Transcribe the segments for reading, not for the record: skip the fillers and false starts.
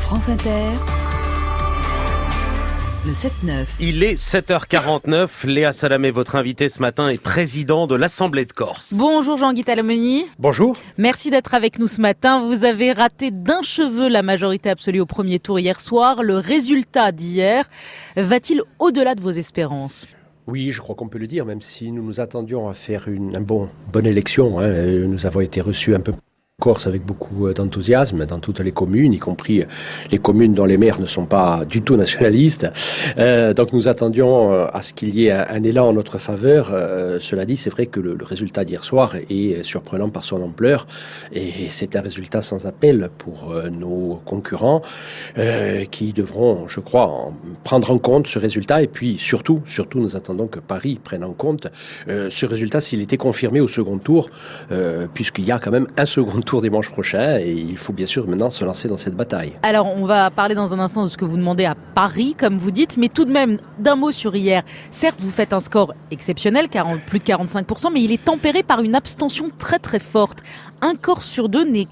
France Inter, le 7-9. Il est 7h49. Léa Salamé, votre invité ce matin, est président de l'Assemblée de Corse. Bonjour Jean-Guy Talamoni. Bonjour. Merci d'être avec nous ce matin. Vous avez raté d'un cheveu la majorité absolue au premier tour hier soir. Le résultat d'hier va-t-il au-delà de vos espérances ? Oui, je crois qu'on peut le dire, même si nous nous attendions à faire une bonne élection. Nous avons été reçus un peu Corse avec beaucoup d'enthousiasme dans toutes les communes, y compris les communes dont les maires ne sont pas du tout nationalistes. Donc nous attendions à ce qu'il y ait un élan en notre faveur. Cela dit, c'est vrai que le résultat d'hier soir est surprenant par son ampleur et c'est un résultat sans appel pour nos concurrents qui devront, je crois, prendre en compte ce résultat et puis surtout, nous attendons que Paris prenne en compte ce résultat s'il était confirmé au second tour, puisqu'il y a quand même un second tour dimanche prochain et il faut bien sûr maintenant se lancer dans cette bataille. Alors on va parler dans un instant de ce que vous demandez à Paris, comme vous dites, mais tout de même d'un mot sur hier. Certes, vous faites un score exceptionnel, plus de 45%, mais il est tempéré par une abstention très très forte. Un Corse sur deux n'est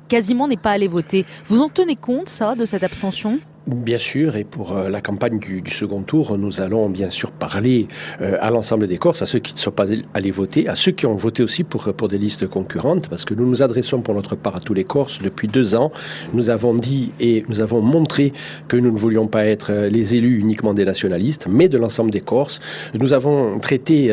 pas allé voter. Vous en tenez compte, ça, de cette abstention ? Bien sûr, et pour la campagne du second tour, nous allons bien sûr parler à l'ensemble des Corses, à ceux qui ne sont pas allés voter, à ceux qui ont voté aussi pour des listes concurrentes, parce que nous nous adressons pour notre part à tous les Corses depuis 2 ans. Nous avons dit et nous avons montré que nous ne voulions pas être les élus uniquement des nationalistes, mais de l'ensemble des Corses. Nous avons traité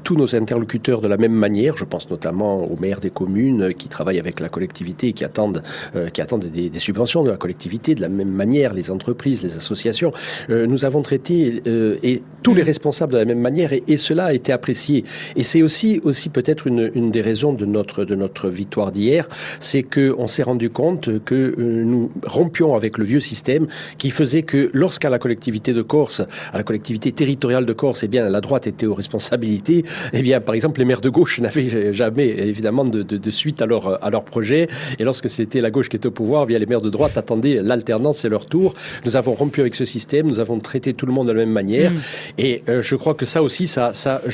tous nos interlocuteurs de la même manière, je pense notamment aux maires des communes qui travaillent avec la collectivité et qui attendent des subventions de la collectivité, de la même manière les entreprises, les associations. Nous avons traité tous les responsables de la même manière et cela a été apprécié. Et c'est aussi peut-être une des raisons de notre victoire d'hier, c'est qu'on s'est rendu compte que nous rompions avec le vieux système qui faisait que lorsqu'à la collectivité de Corse, à la collectivité territoriale de Corse, la droite était aux responsabilités, par exemple, les maires de gauche n'avaient jamais, évidemment, de suite à leur projet. Et lorsque c'était la gauche qui était au pouvoir, les maires de droite attendaient l'alternance et leur tour. Nous avons rompu avec ce système, nous avons traité tout le monde de la même manière et je crois que ça aussi, ça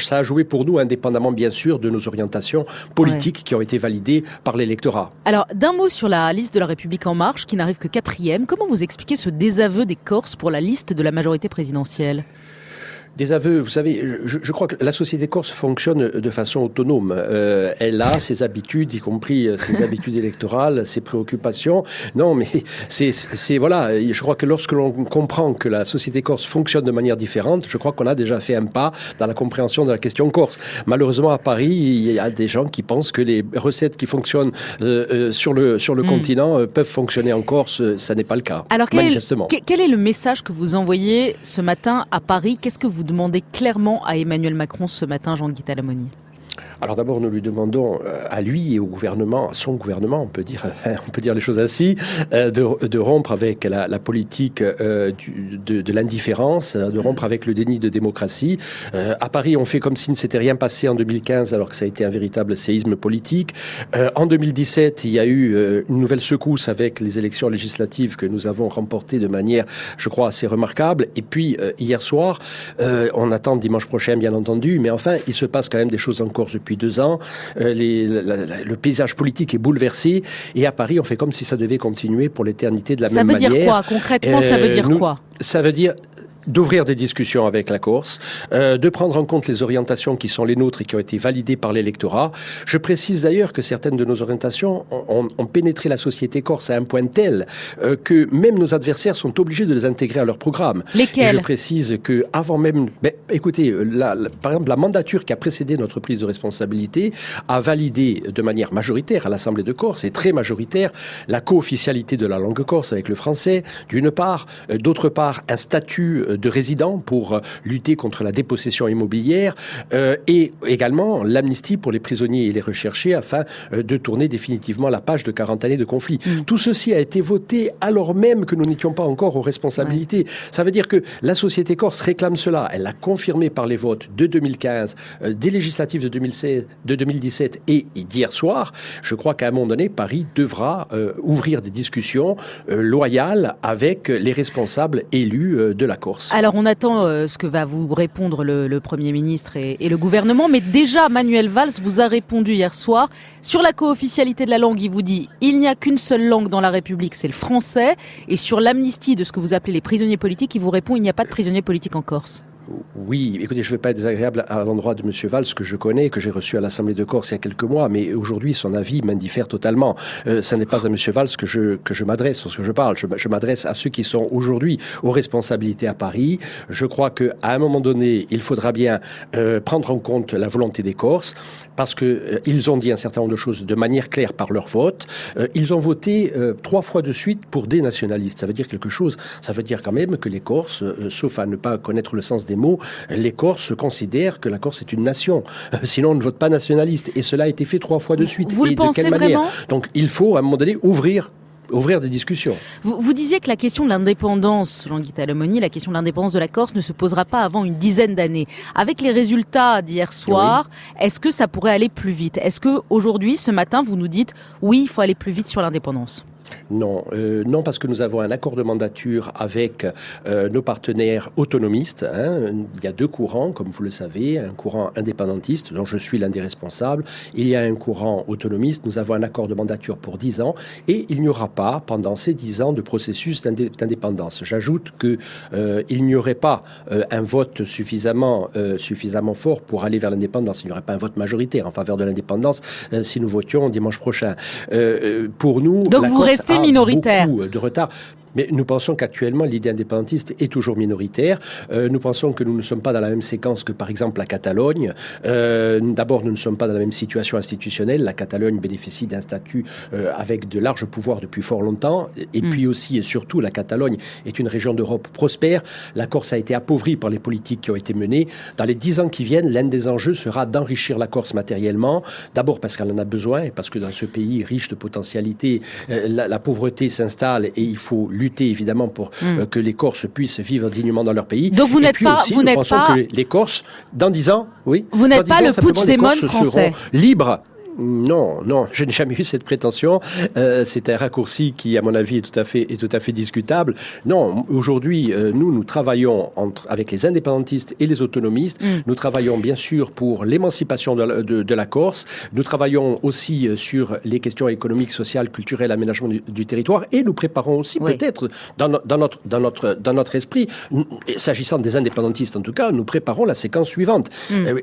a joué pour nous, indépendamment bien sûr de nos orientations politiques qui ont été validées par l'électorat. Alors, d'un mot sur la liste de la République En Marche, qui n'arrive que 4e, comment vous expliquez ce désaveu des Corses pour la liste de la majorité présidentielle ? Des aveux, vous savez, je crois que la société corse fonctionne de façon autonome. Elle a ses habitudes, y compris ses habitudes électorales, ses préoccupations. Non, mais voilà, je crois que lorsque l'on comprend que la société corse fonctionne de manière différente, je crois qu'on a déjà fait un pas dans la compréhension de la question corse. Malheureusement, à Paris, il y a des gens qui pensent que les recettes qui fonctionnent sur le continent peuvent fonctionner en Corse. Ça n'est pas le cas, alors, manifestement. Quel est le message que vous envoyez ce matin à Paris ? Qu'est-ce que vous demandez clairement à Emmanuel Macron ce matin, Jean-Guy Talamoni ? Alors d'abord, nous lui demandons à lui et au gouvernement, à son gouvernement, on peut dire les choses ainsi, de rompre avec la politique de l'indifférence, de rompre avec le déni de démocratie. À Paris, on fait comme s'il ne s'était rien passé en 2015, alors que ça a été un véritable séisme politique. En 2017, il y a eu une nouvelle secousse avec les élections législatives que nous avons remportées de manière, je crois, assez remarquable. Et puis, hier soir, on attend dimanche prochain, bien entendu, mais enfin, il se passe quand même des choses en Corse depuis 2 ans. Le paysage politique est bouleversé et à Paris, on fait comme si ça devait continuer pour l'éternité de la même manière. Ça veut dire quoi concrètement? Ça veut dire quoi? Ça veut dire d'ouvrir des discussions avec la Corse, de prendre en compte les orientations qui sont les nôtres et qui ont été validées par l'électorat. Je précise d'ailleurs que certaines de nos orientations ont pénétré la société corse à un point tel que même nos adversaires sont obligés de les intégrer à leur programme. Lesquels ? Et je précise que avant même, écoutez, par exemple, la mandature qui a précédé notre prise de responsabilité a validé de manière majoritaire à l'Assemblée de Corse, et très majoritaire, la co-officialité de la langue corse avec le français, d'une part, d'autre part, un statut de résidents pour lutter contre la dépossession immobilière et également l'amnistie pour les prisonniers et les recherchés afin de tourner définitivement la page de 40 années de conflit. Tout ceci a été voté alors même que nous n'étions pas encore aux responsabilités. Ça veut dire que la société corse réclame cela. Elle l'a confirmé par les votes de 2015, des législatives de 2017 et d'hier soir. Je crois qu'à un moment donné, Paris devra ouvrir des discussions loyales avec les responsables élus de la Corse. Corse. Alors on attend ce que va vous répondre le Premier ministre et le gouvernement, mais déjà Manuel Valls vous a répondu hier soir sur la co-officialité de la langue. Il vous dit il n'y a qu'une seule langue dans la République, c'est le français. Et sur l'amnistie de ce que vous appelez les prisonniers politiques, il vous répond il n'y a pas de prisonniers politiques en Corse. Oui, écoutez, je ne vais pas être désagréable à l'endroit de M. Valls, que je connais, que j'ai reçu à l'Assemblée de Corse il y a quelques mois, mais aujourd'hui, son avis m'indiffère totalement. Ce n'est pas à M. Valls que je m'adresse lorsque je parle. Je m'adresse à ceux qui sont aujourd'hui aux responsabilités à Paris. Je crois qu'à un moment donné, il faudra bien prendre en compte la volonté des Corses, parce qu'ils ont dit un certain nombre de choses de manière claire par leur vote. Ils ont voté 3 fois de suite pour des nationalistes. Ça veut dire quelque chose. Ça veut dire quand même que les Corses, sauf à ne pas connaître le sens des mots, les Corses considèrent que la Corse est une nation. Sinon, on ne vote pas nationaliste. Et cela a été fait 3 fois de suite. Vous le pensez vraiment ? Donc, il faut, à un moment donné, ouvrir des discussions. Vous disiez que la question de l'indépendance, Jean-Guy Talamoni, la question de l'indépendance de la Corse ne se posera pas avant une dizaine d'années. Avec les résultats d'hier soir, oui. Est-ce que ça pourrait aller plus vite ? Est-ce que aujourd'hui, ce matin, vous nous dites oui, il faut aller plus vite sur l'indépendance ? Non, non, parce que nous avons un accord de mandature avec nos partenaires autonomistes. Il y a 2 courants, comme vous le savez, un courant indépendantiste, dont je suis l'un des responsables. Il y a un courant autonomiste. Nous avons un accord de mandature pour 10 ans et il n'y aura pas, pendant ces 10 ans, de processus d'indépendance. J'ajoute qu'il n'y aurait pas un vote suffisamment fort pour aller vers l'indépendance. Il n'y aurait pas un vote majoritaire en faveur de l'indépendance si nous votions dimanche prochain. Pour nous, donc vous restez minoritaire. Beaucoup de retard. Mais nous pensons qu'actuellement, l'idée indépendantiste est toujours minoritaire. Nous pensons que nous ne sommes pas dans la même séquence que, par exemple, la Catalogne. D'abord, nous ne sommes pas dans la même situation institutionnelle. La Catalogne bénéficie d'un statut avec de larges pouvoirs depuis fort longtemps. Et puis aussi et surtout, la Catalogne est une région d'Europe prospère. La Corse a été appauvrie par les politiques qui ont été menées. Dans les 10 ans qui viennent, l'un des enjeux sera d'enrichir la Corse matériellement. D'abord parce qu'elle en a besoin et parce que dans ce pays riche de potentialités, la pauvreté s'installe et il faut lutter évidemment pour que les Corses puissent vivre dignement dans leur pays. Donc vous n'êtes pas, nous pensons que les Corses, dans 10 ans, oui, vous n'êtes pas le Puigdemont français. Seront libres. Non, je n'ai jamais eu cette prétention. C'est un raccourci qui, à mon avis, est tout à fait discutable. Non, aujourd'hui, nous travaillons avec les indépendantistes et les autonomistes. Nous travaillons bien sûr pour l'émancipation de la Corse. Nous travaillons aussi sur les questions économiques, sociales, culturelles, aménagement du territoire. Et nous préparons aussi peut-être dans notre esprit, s'agissant des indépendantistes en tout cas, nous préparons la séquence suivante.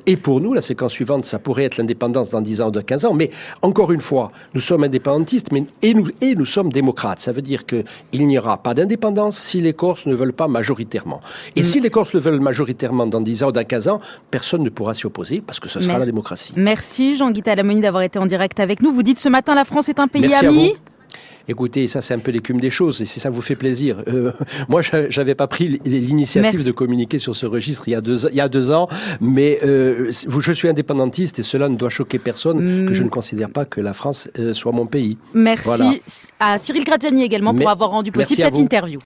Et pour nous, la séquence suivante, ça pourrait être l'indépendance dans 10 ans ou dans 15 ans. Mais encore une fois, nous sommes indépendantistes et nous sommes démocrates. Ça veut dire qu'il n'y aura pas d'indépendance si les Corses ne veulent pas majoritairement. Et si les Corses le veulent majoritairement dans 10 ans ou dans 15 ans, personne ne pourra s'y opposer parce que ce sera la démocratie. Merci Jean-Guy Talamoni d'avoir été en direct avec nous. Vous dites ce matin la France est un pays Merci ami. Écoutez, ça c'est un peu l'écume des choses, et si ça vous fait plaisir. Moi, j'avais pas pris l'initiative de communiquer sur ce registre il y a 2 ans, mais je suis indépendantiste et cela ne doit choquer personne que je ne considère pas que la France soit mon pays. Merci à Cyril Gratiani également pour avoir rendu possible cette interview.